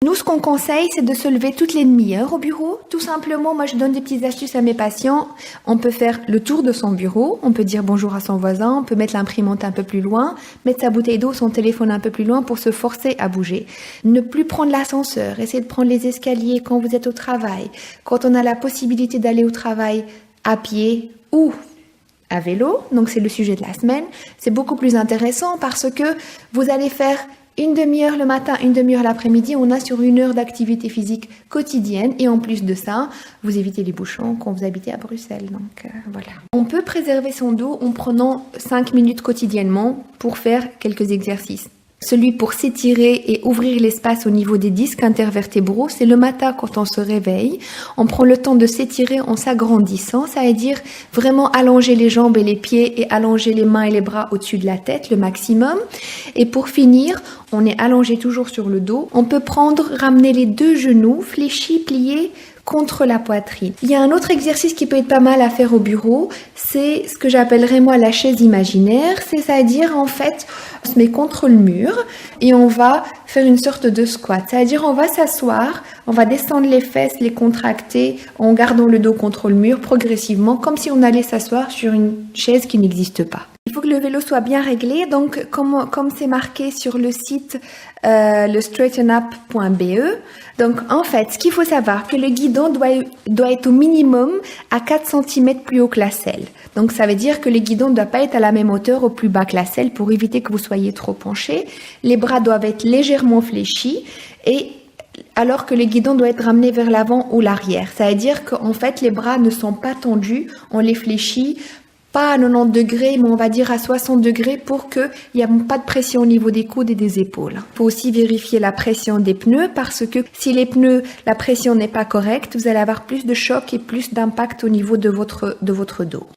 Nous, ce qu'on conseille, c'est de se lever toutes les demi-heures au bureau. Tout simplement, moi, je donne des petites astuces à mes patients. On peut faire le tour de son bureau, on peut dire bonjour à son voisin, on peut mettre l'imprimante un peu plus loin, mettre sa bouteille d'eau, son téléphone un peu plus loin pour se forcer à bouger. Ne plus prendre l'ascenseur, essayer de prendre les escaliers quand vous êtes au travail. Quand on a la possibilité d'aller au travail à pied ou à vélo, donc c'est le sujet de la semaine, c'est beaucoup plus intéressant parce que vous allez faire une demi-heure le matin, une demi-heure l'après-midi, on a sur 1 heure d'activité physique quotidienne et en plus de ça, vous évitez les bouchons quand vous habitez à Bruxelles. Donc voilà. On peut préserver son dos en prenant 5 minutes quotidiennement pour faire quelques exercices. Celui pour s'étirer et ouvrir l'espace au niveau des disques intervertébraux, c'est le matin quand on se réveille. On prend le temps de s'étirer en s'agrandissant, ça veut dire vraiment allonger les jambes et les pieds et allonger les mains et les bras au-dessus de la tête, le maximum. Et pour finir, on est allongé toujours sur le dos. On peut ramener les 2 genoux fléchis, pliés, contre la poitrine. Il y a un autre exercice qui peut être pas mal à faire au bureau, c'est ce que j'appellerais moi la chaise imaginaire, c'est-à-dire en fait, on se met contre le mur et on va faire une sorte de squat, c'est-à-dire on va s'asseoir, on va descendre les fesses, les contracter en gardant le dos contre le mur progressivement, comme si on allait s'asseoir sur une chaise qui n'existe pas. Il faut que le vélo soit bien réglé, donc comme c'est marqué sur le site le straightenup.be. Donc en fait, ce qu'il faut savoir, que le guidon doit être au minimum à 4 cm plus haut que la selle. Donc ça veut dire que le guidon ne doit pas être à la même hauteur au plus bas que la selle pour éviter que vous soyez trop penché. Les bras doivent être légèrement fléchis et alors que le guidon doit être ramené vers l'avant ou l'arrière. Ça veut dire qu'en fait, les bras ne sont pas tendus, on les fléchit pas à 90 degrés, mais on va dire à 60 degrés pour qu'il n'y ait pas de pression au niveau des coudes et des épaules. Il faut aussi vérifier la pression des pneus parce que si les pneus, la pression n'est pas correcte, vous allez avoir plus de choc et plus d'impact au niveau de votre dos.